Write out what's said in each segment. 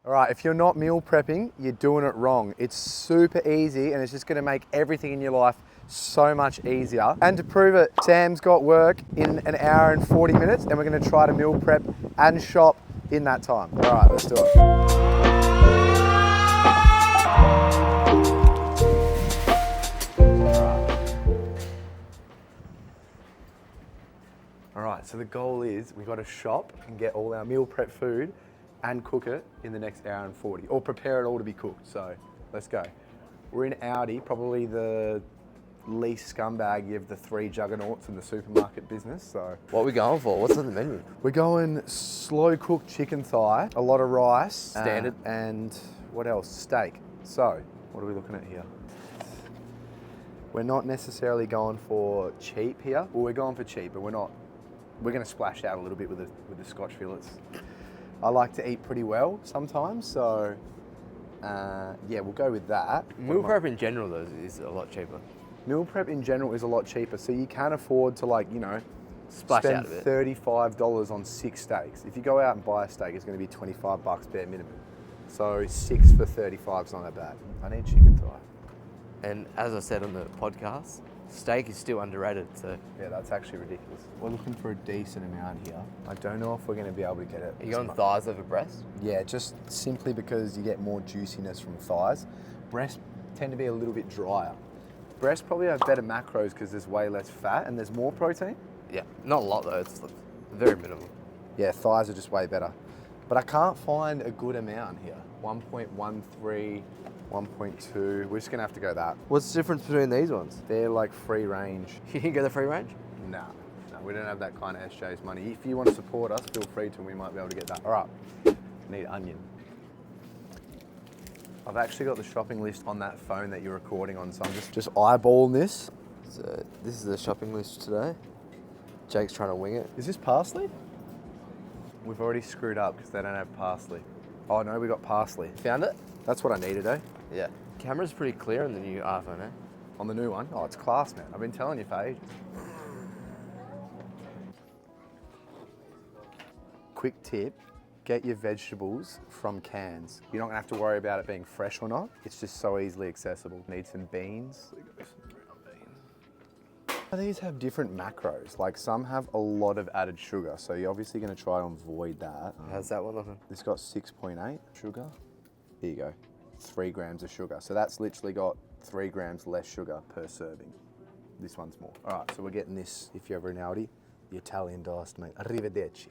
All right, if you're not meal prepping, you're doing it wrong. It's super easy and it's just gonna make everything in your life so much easier. And to prove it, Sam's got work in an hour and 40 minutes and we're gonna try to meal prep and shop in that time. All right, let's do it. All right, so the goal is we've got to shop and get all our meal prep food and cook it in the next hour and 40, or prepare it all to be cooked. So let's go. We're in Aldi, probably the least scumbag of the three juggernauts in the supermarket business. So what are we going for? What's on the menu? we're going slow cooked chicken thigh, a lot of rice, Standard. and what else? Steak. So what are we looking at here? We're not necessarily going for cheap here. Well, we're going for cheap, but we're not. We're going to splash out a little bit with the scotch fillets. I like to eat pretty well sometimes, so yeah, we'll go with that. Meal prep in general though is a lot cheaper. Meal prep in general is a lot cheaper, so you can afford to, like, you know, Splash spend out of it. $35 on 6 steaks. If you go out and buy a steak, it's going to be $25 bare minimum. So 6 for 35 is not that bad. I need chicken thigh. And as I said on the podcast, steak is still underrated, so. Yeah, that's actually ridiculous. We're looking for a decent amount here. I don't know if we're going to be able to get it. Are you going thighs over breast? Yeah, just simply because you get more juiciness from thighs. Breasts tend to be a little bit drier. Breasts probably have better macros because there's way less fat and there's more protein. Yeah, not a lot though, it's like very minimal. Yeah, thighs are just way better. But I can't find a good amount here. 1.13, 1.2. We're just going to have to go that. What's the difference between these ones? They're like free range. You didn't get the free range? No, we don't have that kind of SJ's money. If you want to support us, feel free to, and we might be able to get that. All right, need onion. I've actually got the shopping list on that phone that you're recording on, so I'm just eyeballing this. So this is the shopping list today. Jake's trying to wing it. Is this parsley? We've already screwed up because they don't have parsley. Oh no, we got parsley. Found it? That's what I needed, eh? Yeah. Camera's pretty clear on the new iPhone, eh? On the new one? Oh, it's class, man. I've been telling you for ages. Quick tip, get your vegetables from cans. You're not gonna have to worry about it being fresh or not. It's just so easily accessible. Need some beans. These have different macros. Like, some have a lot of added sugar, so you're obviously gonna try and avoid that. How's that one looking? This got 6.8 sugar. Here you go, 3 grams of sugar. So that's literally got 3 grams less sugar per serving. This one's more. All right, so we're getting this, if you're ever in Aldi, the Italian diced meat. Arrivederci.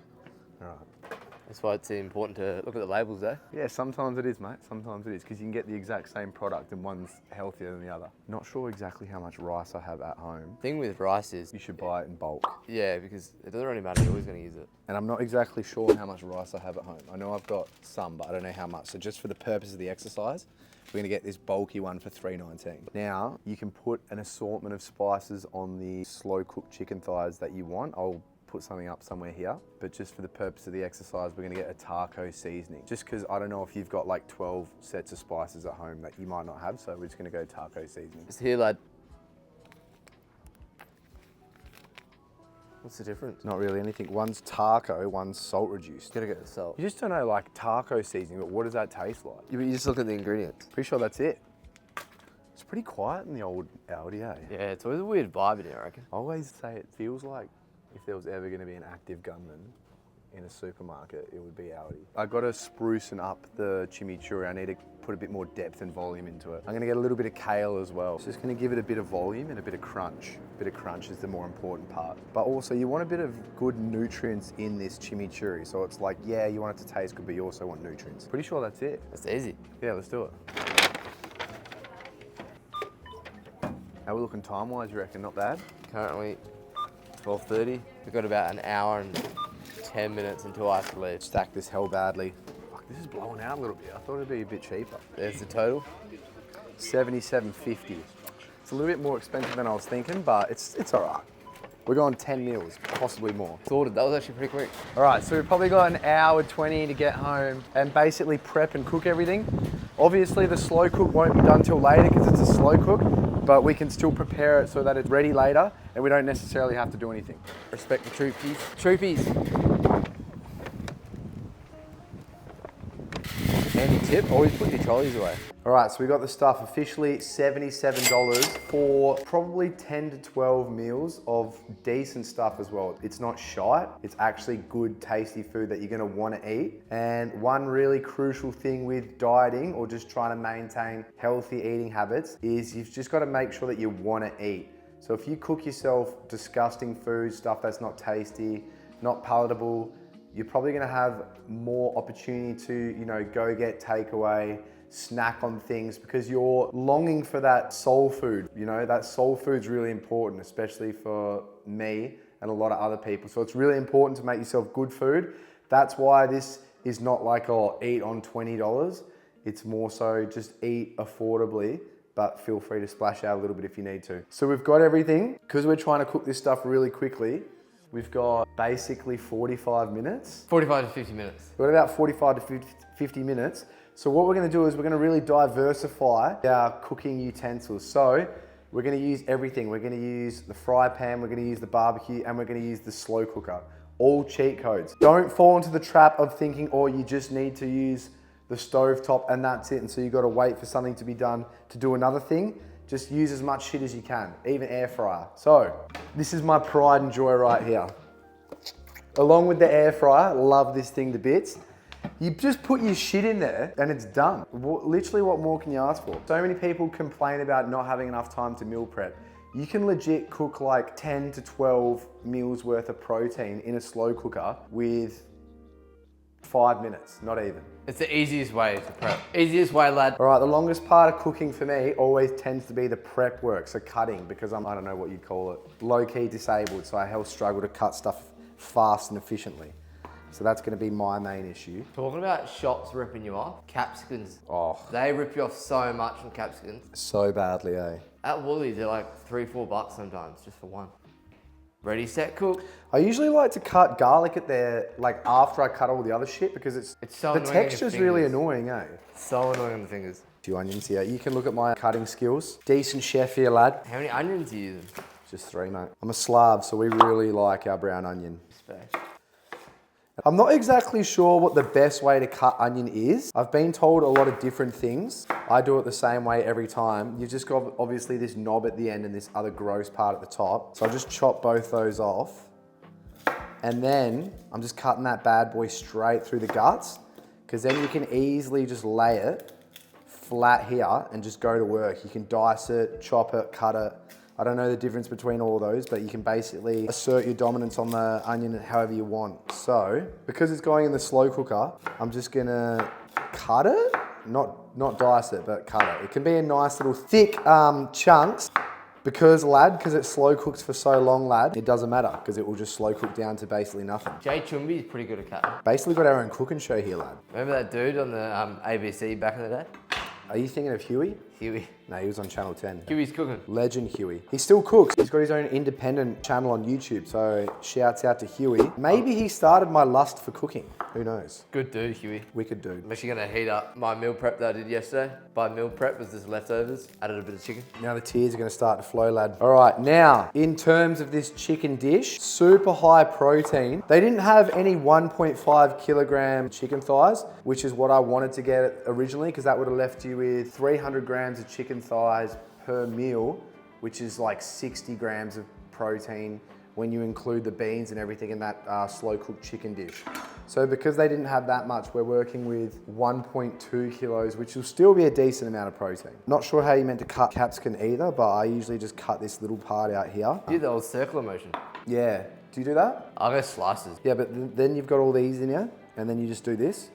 All right. That's why it's important to look at the labels, though. Yeah, sometimes it is, mate. Sometimes it is, because you can get the exact same product and one's healthier than the other. Not sure exactly how much rice I have at home. Thing with rice is, You should buy it in bulk. yeah, because it doesn't really matter, you're always going to use it. And I'm not exactly sure how much rice I have at home. I know I've got some, but I don't know how much. So just for the purpose of the exercise, we're gonna get this bulky one for $3.19. Now, you can put an assortment of spices on the slow cooked chicken thighs that you want. I'll put something up somewhere here, but just for the purpose of the exercise, we're gonna get a taco seasoning. Just because I don't know if you've got like 12 sets of spices at home that you might not have, so we're just gonna go taco seasoning. Just here, lad. What's the difference? Not really anything. One's taco, one's salt reduced. Gotta get the salt. You just don't know, like, taco seasoning, but what does that taste like? You just look at the ingredients. Pretty sure that's it. It's pretty quiet in the old Aldi, eh? Yeah, it's always a weird vibe in here, I reckon. I always say it feels like if there was ever going to be an active gunman in a supermarket, it would be Aldi. I got to sprucing up the chimichurri. I need to put a bit more depth and volume into it. I'm going to get a little bit of kale as well. It's just going to give it a bit of volume and a bit of crunch. A bit of crunch is the more important part. But also, you want a bit of good nutrients in this chimichurri. So it's like, yeah, you want it to taste good, but you also want nutrients. Pretty sure that's it. That's easy. Yeah, let's do it. How are we looking time-wise, you reckon? Not bad? Currently 12:30. We've got about an hour and 10 minutes until I have to leave. Stack this hell badly. Fuck, this is blowing out a little bit. I thought it'd be a bit cheaper. There's the total. $77.50. It's a little bit more expensive than I was thinking, but it's all right. We're going 10 meals, possibly more. Sorted. That was actually pretty quick. All right, so we've probably got an hour 20 to get home and basically prep and cook everything. Obviously, the slow cook won't be done till later because it's a slow cook, but we can still prepare it so that it's ready later and we don't necessarily have to do anything. Respect the troopies. Troopies. handy tip, always put your trolleys away. All right, so we got the stuff officially $77 for probably 10 to 12 meals of decent stuff as well. It's not shite, it's actually good, tasty food that you're gonna wanna eat. And one really crucial thing with dieting or just trying to maintain healthy eating habits is you've just gotta make sure that you wanna eat. So if you cook yourself disgusting food, stuff that's not tasty, not palatable, you're probably gonna have more opportunity to, go get takeaway, snack on things because you're longing for that soul food. That soul food's really important, especially for me and a lot of other people. So it's really important to make yourself good food. That's why this is not like, eat on $20. It's more so just eat affordably, but feel free to splash out a little bit if you need to. So we've got everything. Because we're trying to cook this stuff really quickly, we've got basically 45 minutes. 45 to 50 minutes. We've got about 45 to 50 minutes. So what we're gonna do is we're gonna really diversify our cooking utensils. So we're gonna use everything. We're gonna use the fry pan, we're gonna use the barbecue, and we're gonna use the slow cooker. All cheat codes. Don't fall into the trap of thinking, you just need to use the stove top and that's it. And so you gotta wait for something to be done to do another thing. Just use as much shit as you can, even air fryer. So this is my pride and joy right here. Along with the air fryer, love this thing to bits. You just put your shit in there and it's done. Literally, what more can you ask for? So many people complain about not having enough time to meal prep. You can legit cook like 10 to 12 meals worth of protein in a slow cooker with 5 minutes, not even. It's the easiest way to prep. Easiest way, lad. All right, the longest part of cooking for me always tends to be the prep work, so cutting, because I don't know what you'd call it, low-key disabled, so I hell struggle to cut stuff fast and efficiently. So that's gonna be my main issue. Talking about shops ripping you off, capsicums. Oh. They rip you off so much on capsicums. So badly, eh? At Woolies, they're like $3-4 sometimes, just for one. Ready, set, cook. I usually like to cut garlic at there, after I cut all the other shit, because it's so the annoying texture's really annoying, eh? So annoying on the fingers. A few onions here. You can look at my cutting skills. Decent chef here, lad. How many onions are you using? Just 3, mate. I'm a Slav, so we really like our brown onion. Respect. I'm not exactly sure what the best way to cut onion is. I've been told a lot of different things. I do it the same way every time. You've just got obviously this knob at the end and this other gross part at the top. So I'll just chop both those off. And then I'm just cutting that bad boy straight through the guts, because then you can easily just lay it flat here and just go to work. You can dice it, chop it, cut it. I don't know the difference between all those, but you can basically assert your dominance on the onion however you want. So, because it's going in the slow cooker, I'm just gonna cut it, not dice it, but cut it. It can be a nice little thick chunks, because it slow cooks for so long, lad, it doesn't matter, because it will just slow cook down to basically nothing. Jay Chumbi is pretty good at cutting. Basically got our own cooking show here, lad. Remember that dude on the ABC back in the day? Are you thinking of Huey? Huey. No, he was on Channel 10. Huey's cooking. Legend Huey. He still cooks. He's got his own independent channel on YouTube, so shouts out to Huey. Maybe he started my lust for cooking. Who knows? Good dude, Huey. Wicked dude. I'm actually gonna heat up my meal prep that I did yesterday. By meal prep was just leftovers, added a bit of chicken. Now the tears are gonna start to flow, lad. All right, now, in terms of this chicken dish, super high protein. They didn't have any 1.5 kilogram chicken thighs, which is what I wanted to get originally, because that would have left you with 300 grams of chicken thighs per meal, which is like 60 grams of protein when you include the beans and everything in that slow cooked chicken dish. So because they didn't have that much, we're working with 1.2 kilos, which will still be a decent amount of protein. Not sure how you meant to cut capsicum either, but I usually just cut this little part out here. Do the old circular motion. Yeah, do you do that? I'll go slices. Yeah, but then you've got all these in here, and then you just do this,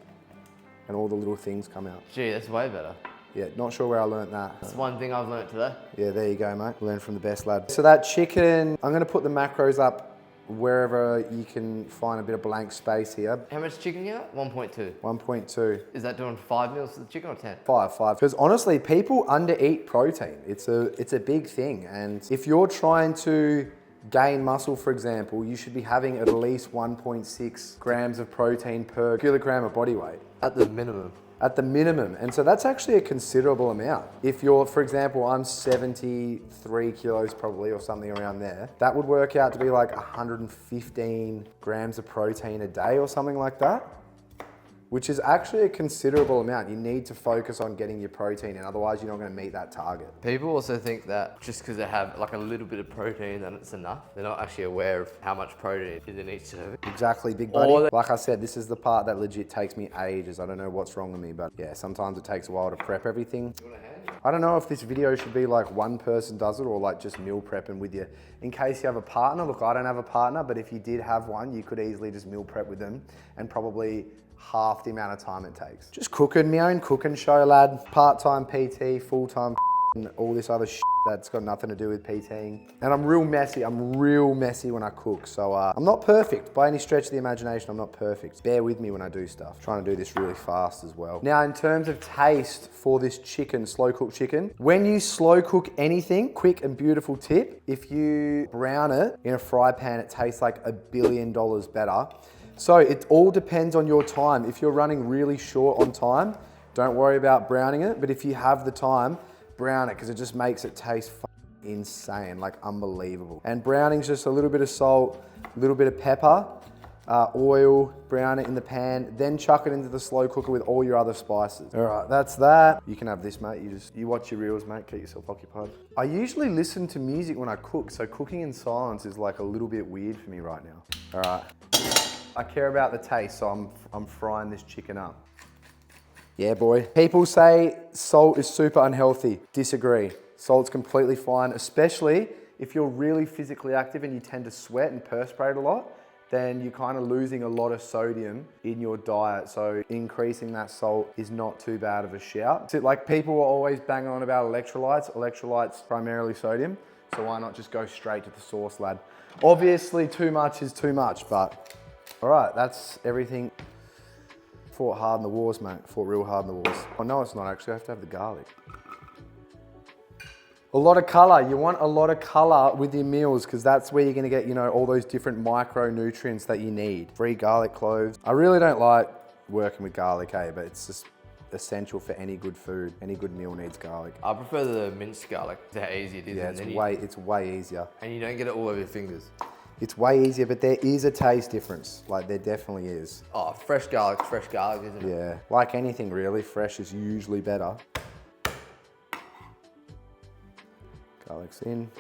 and all the little things come out. Gee, that's way better. Yeah, not sure where I learnt that. That's one thing I've learnt today. Yeah, there you go, mate. Learn from the best, lad. So that chicken, I'm gonna put the macros up wherever you can find a bit of blank space here. How much chicken you got? 1.2. 1.2. Is that doing 5 meals for the chicken or 10? 5. Because honestly, people undereat protein. It's a big thing. And if you're trying to gain muscle, for example, you should be having at least 1.6 grams of protein per kilogram of body weight. At the minimum. At the minimum. And so that's actually a considerable amount. If you're, for example, I'm 73 kilos probably, or something around there, that would work out to be like 115 grams of protein a day or something like that. which is actually a considerable amount. You need to focus on getting your protein in, otherwise you're not gonna meet that target. People also think that just because they have like a little bit of protein that it's enough. They're not actually aware of how much protein is in each serving. Exactly, big buddy. Like I said, this is the part that legit takes me ages. I don't know what's wrong with me, but yeah, sometimes it takes a while to prep everything. I don't know if this video should be like one person does it or like just meal prepping with you. In case you have a partner, look, I don't have a partner, but if you did have one, you could easily just meal prep with them and probably half the amount of time it takes. Just cooking, my own cooking show, lad. Part-time PT, full-time and all this other shit that's got nothing to do with PTing. And I'm real messy when I cook. So I'm not perfect by any stretch of the imagination. I'm not perfect. Bear with me when I do stuff. I'm trying to do this really fast as well. Now, in terms of taste for this chicken, slow cooked chicken, when you slow cook anything, quick and beautiful tip, if you brown it in a fry pan, it tastes like $1 billion better. So it all depends on your time. If you're running really short on time, don't worry about browning it. But if you have the time, brown it, because it just makes it taste insane, like unbelievable. And browning's just a little bit of salt, a little bit of pepper, oil, brown it in the pan, then chuck it into the slow cooker with all your other spices. All right, that's that. You can have this, mate. You watch your reels, mate. Keep yourself occupied. I usually listen to music when I cook, so cooking in silence is like a little bit weird for me right now. All right. I care about the taste, so I'm frying this chicken up. Yeah, boy. People say salt is super unhealthy. Disagree. Salt's completely fine, especially if you're really physically active and you tend to sweat and perspirate a lot, then you're kind of losing a lot of sodium in your diet. So increasing that salt is not too bad of a shout. So like people are always banging on about electrolytes. Electrolytes primarily sodium. So why not just go straight to the source, lad? Obviously too much is too much, but all right, that's everything. Fought hard in the wars, mate. Fought real hard in the wars. Oh no, it's not actually. I have to have the garlic. A lot of color. You want a lot of color with your meals because that's where you're gonna get, you know, all those different micronutrients that you need. Free garlic cloves. I really don't like working with garlic, but it's just essential for any good food. Any good meal needs garlic. I prefer the minced garlic. How easy it is. Yeah, it's way easier. And you don't get it all over your fingers. It's way easier, but there is a taste difference. Like there definitely is. Oh, fresh garlic, isn't it? Yeah, like anything really, fresh is usually better. Garlic's in.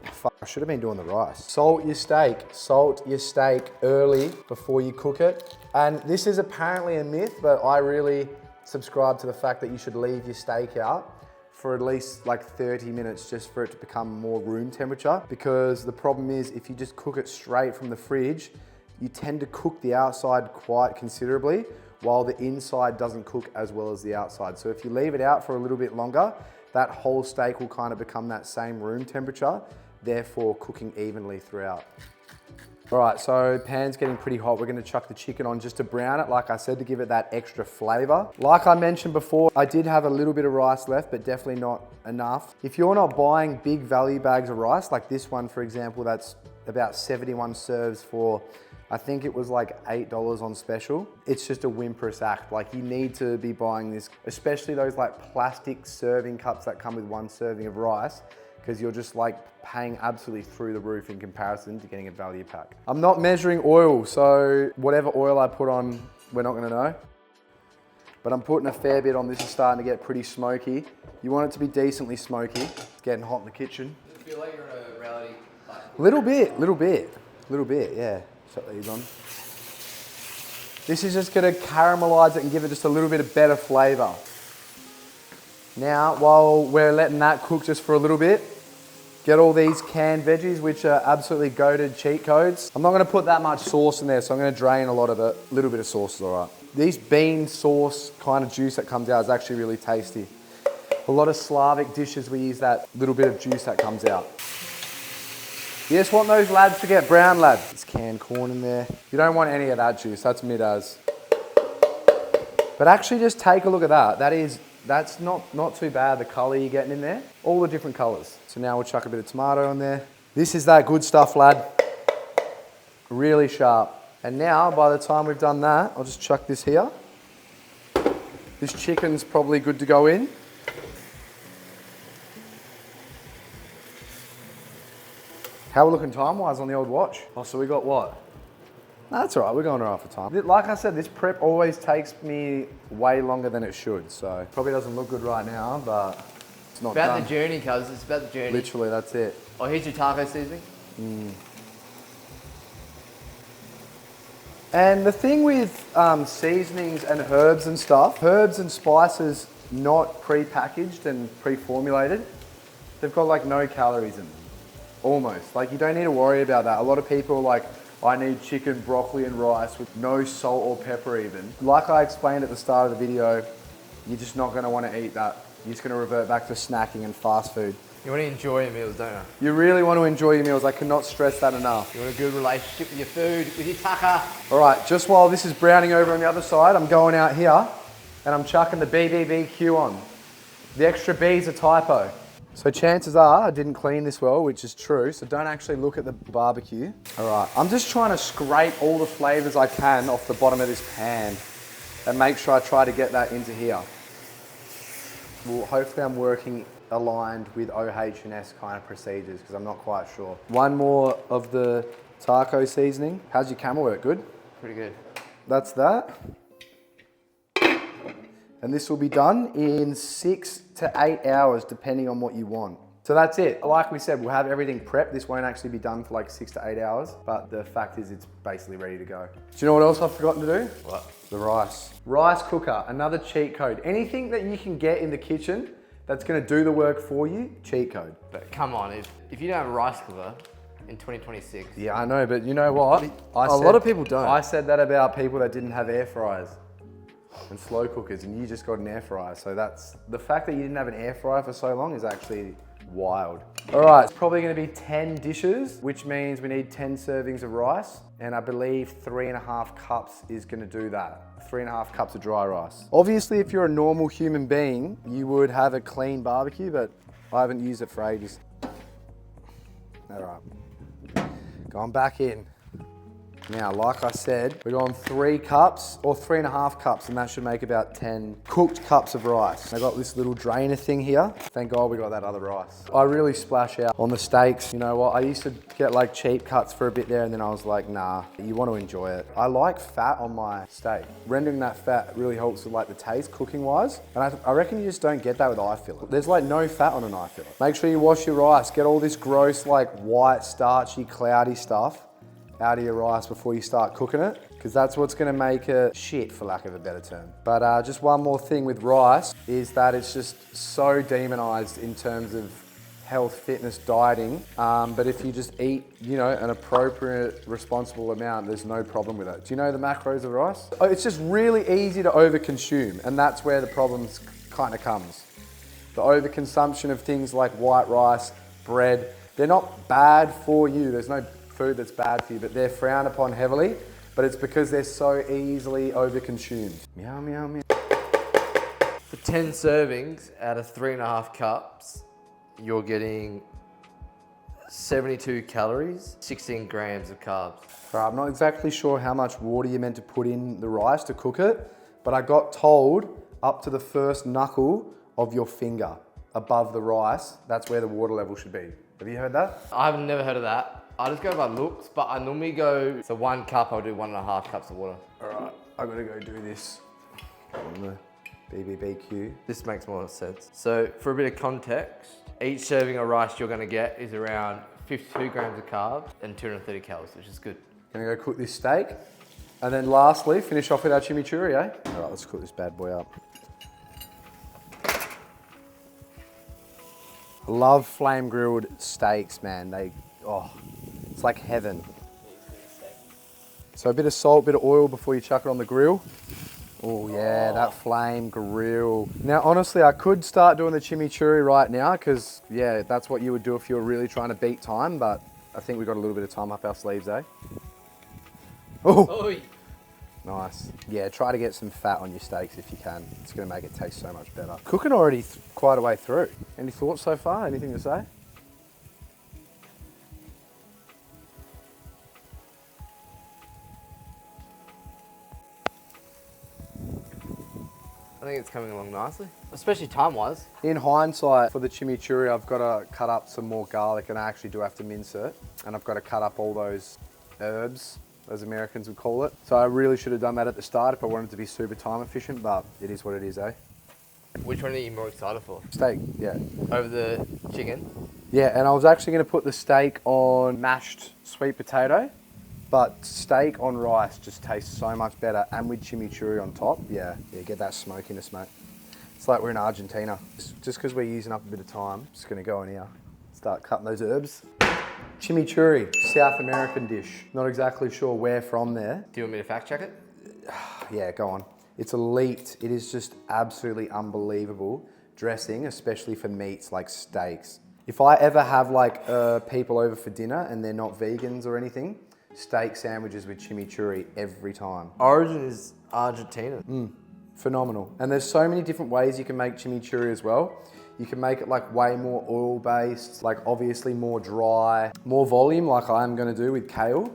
Fuck, I should have been doing the rice. Salt your steak early before you cook it. And this is apparently a myth, but I really subscribe to the fact that you should leave your steak out for at least like 30 minutes just for it to become more room temperature. Because the problem is if you just cook it straight from the fridge, you tend to cook the outside quite considerably while the inside doesn't cook as well as the outside. So if you leave it out for a little bit longer, that whole steak will kind of become that same room temperature, therefore cooking evenly throughout. All right, so pan's getting pretty hot. We're gonna chuck the chicken on just to brown it, like I said, to give it that extra flavor. Like I mentioned before, I did have a little bit of rice left, but definitely not enough. If you're not buying big value bags of rice, like this one, for example, that's about 71 serves for, I think it was like $8 on special. It's just a whimperous act. Like you need to be buying this, especially those like plastic serving cups that come with one serving of rice, because you're just like paying absolutely through the roof in comparison to getting a value pack. I'm not measuring oil, so whatever oil I put on, we're not gonna know. But I'm putting a fair bit on. This is starting to get pretty smoky. You want it to be decently smoky. It's getting hot in the kitchen. Does it feel like you're in a reality? Little bit, yeah. Set these on. This is just gonna caramelize it and give it just a little bit of better flavor. Now, while we're letting that cook just for a little bit, get all these canned veggies, which are absolutely goated cheat codes. I'm not gonna put that much sauce in there, so I'm gonna drain a lot of it. A little bit of sauce is all right. This bean sauce kind of juice that comes out is actually really tasty. A lot of Slavic dishes, we use that little bit of juice that comes out. You just want those lads to get brown, lad. There's canned corn in there. You don't want any of that juice, that's mid-as. But actually just take a look at that. That's not too bad, the color you're getting in there. All the different colors. So now we'll chuck a bit of tomato in there. This is that good stuff, lad. Really sharp. And now, by the time we've done that, I'll just chuck this here. This chicken's probably good to go in. How are we looking time-wise on the old watch? Oh, so we got what? That's all right, we're going all right for time. Like I said, this prep always takes me way longer than it should, so probably doesn't look good right now, but it's not About done. the journey, cuz. It's about the journey. Literally, that's it. Oh, here's your taco seasoning. And the thing with seasonings and herbs and stuff, herbs and spices not pre-packaged and pre-formulated, they've got like no calories in them, almost. Like you don't need to worry about that. A lot of people are like, I need chicken, broccoli and rice with no salt or pepper even. Like I explained at the start of the video, you're just not gonna wanna eat that. You're just gonna revert back to snacking and fast food. You want to enjoy your meals, don't you? You really want to enjoy your meals. I cannot stress that enough. You want a good relationship with your food, with your taco. All right, just while this is browning over on the other side, I'm going out here and I'm chucking the BBBQ on. The extra B is a typo. So chances are I didn't clean this well, which is true, so don't actually look at the barbecue. All right, I'm just trying to scrape all the flavors I can off the bottom of this pan and make sure I try to get that into here. Well, hopefully I'm working aligned with OH&S kind of procedures because I'm not quite sure. One more of the taco seasoning. How's your camel work? Good? Pretty good. That's that. And this will be done in 6 to 8 hours depending on what you want. So that's it. Like we said, we'll have everything prepped. This won't actually be done for like 6 to 8 hours, but the fact is it's basically ready to go. Do you know what else I've forgotten to do? What? The rice. Rice cooker, another cheat code. Anything that you can get in the kitchen that's gonna do the work for you, cheat code. But come on, if you don't have a rice cooker in 2026. Yeah, I know, but you know what? A lot of people don't. I said that about people that didn't have air fryers and slow cookers, and you just got an air fryer. So that's, the fact that you didn't have an air fryer for so long is actually wild. All right, it's probably gonna be 10 dishes, which means we need 10 servings of rice, and I believe 3.5 cups is gonna do that. 3.5 cups of dry rice. Obviously, if you're a normal human being, you would have a clean barbecue, but I haven't used it for ages. All right, going back in. Now, like I said, we're going 3 cups or 3.5 cups, and that should make about 10 cooked cups of rice. I got this little drainer thing here. Thank God we got that other rice. I really splash out on the steaks. You know what? I used to get like cheap cuts for a bit there, and then I was like, nah, you want to enjoy it. I like fat on my steak. Rendering that fat really helps with like the taste cooking wise. And I reckon you just don't get that with eye fillet. There's like no fat on an eye fillet. Make sure you wash your rice. Get all this gross like white, starchy, cloudy stuff out of your rice before you start cooking it, because that's what's gonna make it shit, for lack of a better term. But just one more thing with rice is that it's just so demonized in terms of health, fitness, dieting. But if you just eat, you know, an appropriate, responsible amount, there's no problem with it. Do you know the macros of rice? It's just really easy to overconsume, and that's where the problems kind of comes. The overconsumption of things like white rice, bread, they're not bad for you. There's no food that's bad for you, but they're frowned upon heavily, but it's because they're so easily overconsumed. Meow, meow, meow. For 10 servings out of 3.5 cups, you're getting 72 calories, 16 grams of carbs. Right, I'm not exactly sure how much water you're meant to put in the rice to cook it, but I got told up to the first knuckle of your finger above the rice, that's where the water level should be. Have you heard that? I've never heard of that. I just go by looks, but I normally go, so 1 cup, I'll do 1.5 cups of water. All right, I gotta go do this on the BBBQ. This makes more sense. So for a bit of context, each serving of rice you're gonna get is around 52 grams of carbs and 230 calories, which is good. Gonna go cook this steak. And then lastly, finish off with our chimichurri, eh? All right, let's cook this bad boy up. Love flame grilled steaks, man. It's like heaven. So a bit of salt, bit of oil before you chuck it on the grill. Oh yeah, that flame grill. Now honestly, I could start doing the chimichurri right now because yeah, that's what you would do if you were really trying to beat time, but I think we've got a little bit of time up our sleeves, eh? Oh, nice. Yeah, try to get some fat on your steaks if you can. It's gonna make it taste so much better. Cooking already quite a way through. Any thoughts so far? Anything to say? I think it's coming along nicely, especially time-wise. In hindsight, for the chimichurri, I've got to cut up some more garlic, and I actually do have to mince it. And I've got to cut up all those herbs as Americans would call it. So I really should have done that at the start if I wanted to be super time efficient, but it is what it is, eh? Which one are you more excited for? Steak, yeah. Over the chicken? Yeah, and I was actually going to put the steak on mashed sweet potato, but steak on rice just tastes so much better, and with chimichurri on top, yeah, get that smokiness, mate. It's like we're in Argentina. Just because we're using up a bit of time, just going to go in here, start cutting those herbs. Chimichurri, South American dish. Not exactly sure where from there. Do you want me to fact check it? Yeah, go on. It's elite. It is just absolutely unbelievable dressing, especially for meats like steaks. If I ever have like people over for dinner and they're not vegans or anything, steak sandwiches with chimichurri every time. Origin is Argentina. Phenomenal. And there's so many different ways you can make chimichurri as well. You can make it like way more oil based, like obviously more dry, more volume like I'm gonna do with kale.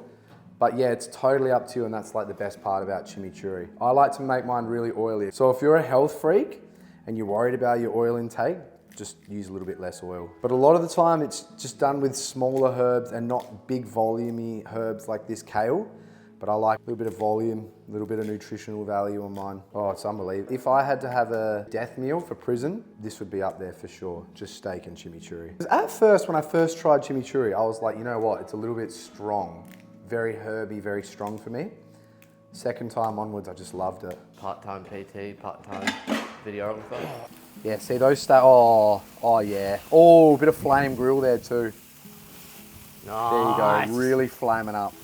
But yeah, it's totally up to you, and that's like the best part about chimichurri. I like to make mine really oily. So if you're a health freak and you're worried about your oil intake, just use a little bit less oil. But a lot of the time it's just done with smaller herbs and not big volumey herbs like this kale. But I like a little bit of volume, a little bit of nutritional value on mine. Oh, it's unbelievable. If I had to have a death meal for prison, this would be up there for sure. Just steak and chimichurri. 'Cause at first, when I first tried chimichurri, I was like, you know what? It's a little bit strong. Very herby, very strong for me. Second time onwards, I just loved it. Part-time PT, part-time videographer. Yeah, see those oh yeah. Oh, a bit of flame grill there too. Nice. There you go, really flaming up.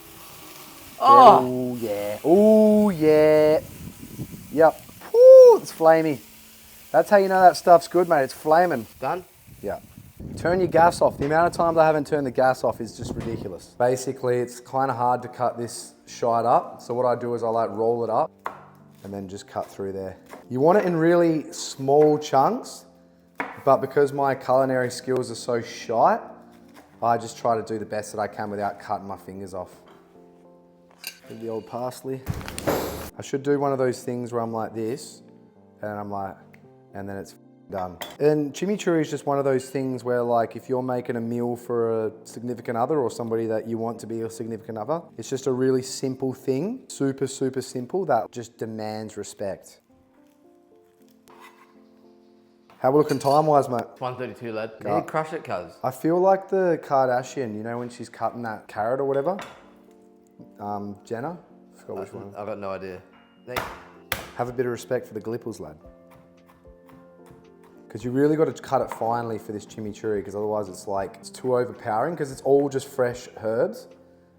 Oh! Oh yeah, oh yeah. Yep, woo, it's flamey. That's how you know that stuff's good, mate, it's flaming. Done? Yeah. Turn your gas off. The amount of times I haven't turned the gas off is just ridiculous. Basically, it's kind of hard to cut this shite up. So what I do is I like roll it up and then just cut through there. You want it in really small chunks, but because my culinary skills are so shite, I just try to do the best that I can without cutting my fingers off. With the old parsley. I should do one of those things where I'm like this, and I'm like, and then it's done. And chimichurri is just one of those things where, like, if you're making a meal for a significant other or somebody that you want to be a significant other, it's just a really simple thing, super, super simple, that just demands respect. How we looking time-wise, mate? 132, lad. You need to crush it, cuz. I feel like the Kardashian, you know, when she's cutting that carrot or whatever? Jenna? I forgot which one. I've got no idea. Have a bit of respect for the glipples, lad. Because you really got to cut it finely for this chimichurri, because otherwise it's too overpowering, because it's all just fresh herbs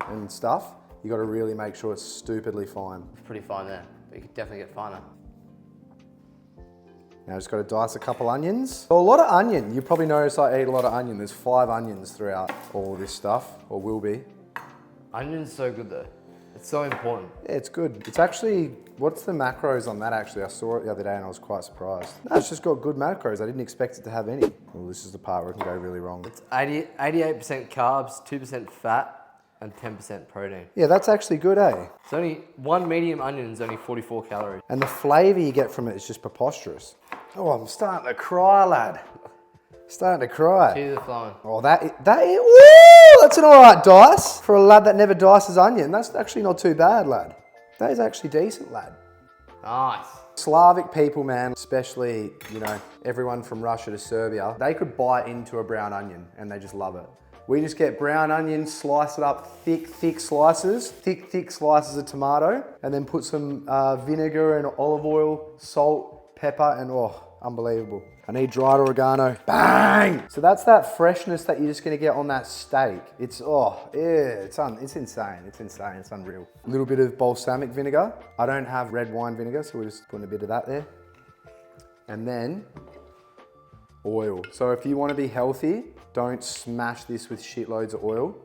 and stuff. You got to really make sure it's stupidly fine. It's pretty fine there, but you could definitely get finer. Now just got to dice a couple onions. So a lot of onion. You probably notice I eat a lot of onion. There's 5 onions throughout all this stuff, or will be. Onion's so good though. It's so important. Yeah, it's good. It's actually, what's the macros on that actually? I saw it the other day and I was quite surprised. No, it's just got good macros. I didn't expect it to have any. Well, this is the part where it can go really wrong. It's 88% carbs, 2% fat, and 10% protein. Yeah, that's actually good, eh? It's only, one medium onion is only 44 calories. And the flavour you get from it is just preposterous. Oh, I'm starting to cry, lad. Starting to cry. Cheers are flowing. Oh, woo! That's an all right dice. For a lad that never dices onion, that's actually not too bad, lad. That is actually decent, lad. Nice. Slavic people, man, especially, you know, everyone from Russia to Serbia, they could bite into a brown onion and they just love it. We just get brown onion, slice it up thick slices, thick slices of tomato, and then put some vinegar and olive oil, salt, pepper, and oh, unbelievable. I need dried oregano. Bang! So that's that freshness that you're just gonna get on that steak. It's, oh, yeah, it's insane. It's insane, it's unreal. A little bit of balsamic vinegar. I don't have red wine vinegar, so we're just putting a bit of that there. And then oil. So if you wanna be healthy, don't smash this with shitloads of oil.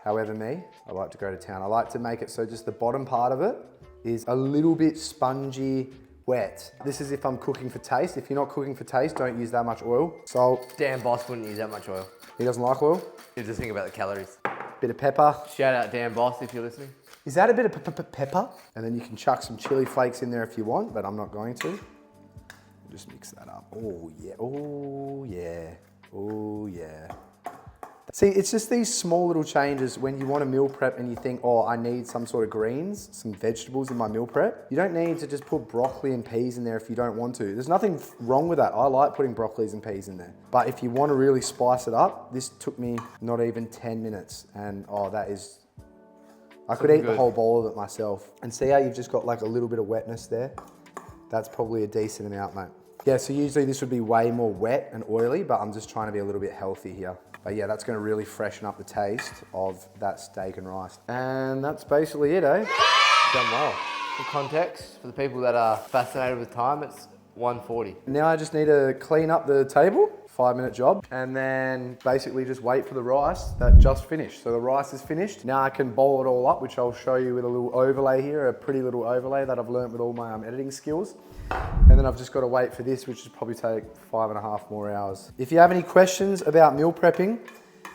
However me, I like to go to town. I like to make it so just the bottom part of it is a little bit spongy, wet. This is if I'm cooking for taste. If you're not cooking for taste, don't use that much oil. Salt. Dan Boss wouldn't use that much oil. He doesn't like oil. You just think about the calories. Bit of pepper. Shout out Dan Boss if you're listening. Is that a bit of pepper? And then you can chuck some chili flakes in there if you want, but I'm not going to. Just mix that up. Oh yeah, oh yeah, oh yeah. See, it's just these small little changes when you want to meal prep and you think, oh, I need some sort of greens, some vegetables in my meal prep. You don't need to just put broccoli and peas in there if you don't want to. There's nothing wrong with that. I like putting broccolis and peas in there. But if you want to really spice it up, this took me not even 10 minutes. And oh, that is, I could eat the whole bowl of it myself. And see how you've just got like a little bit of wetness there? That's probably a decent amount, mate. Yeah, so usually this would be way more wet and oily, but I'm just trying to be a little bit healthy here. But yeah, that's gonna really freshen up the taste of that steak and rice. And that's basically it, eh? Done well. For context, for the people that are fascinated with time, it's 1:40. Now I just need to clean up the table, 5-minute job, and then basically just wait for the rice that just finished. So the rice is finished. Now I can bowl it all up, which I'll show you with a little overlay here, a pretty little overlay that I've learned with all my editing skills. And then I've just got to wait for this, which will probably take 5.5 more hours. If you have any questions about meal prepping,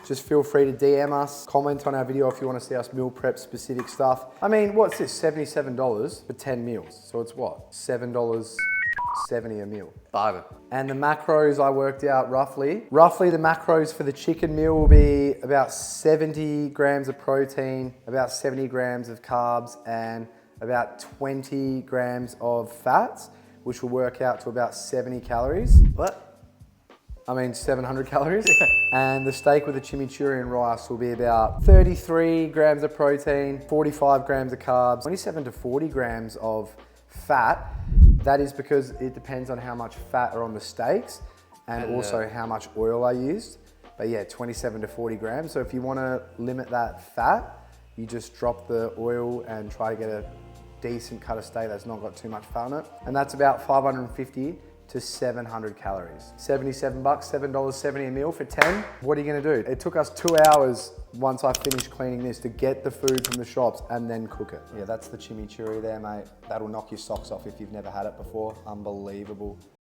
just feel free to DM us, comment on our video if you want to see us meal prep specific stuff. I mean, what's this? $77 for 10 meals. So it's what? $7.70 a meal. Bargain. And the macros I worked out roughly the macros for the chicken meal will be about 70 grams of protein, about 70 grams of carbs, and about 20 grams of fats, which will work out to about 70 calories. What? I mean 700 calories. And the steak with the chimichurri and rice will be about 33 grams of protein, 45 grams of carbs, 27 to 40 grams of fat. That is because it depends on how much fat are on the steaks and also how much oil I used. But yeah, 27 to 40 grams. So if you want to limit that fat, you just drop the oil and try to get a decent cut of steak that's not got too much fat on it. And that's about 550 to 700 calories. 77 bucks, $7.70 a meal for 10. What are you gonna do? It took us 2 hours once I finished cleaning this to get the food from the shops and then cook it. Yeah, that's the chimichurri there, mate. That'll knock your socks off if you've never had it before. Unbelievable.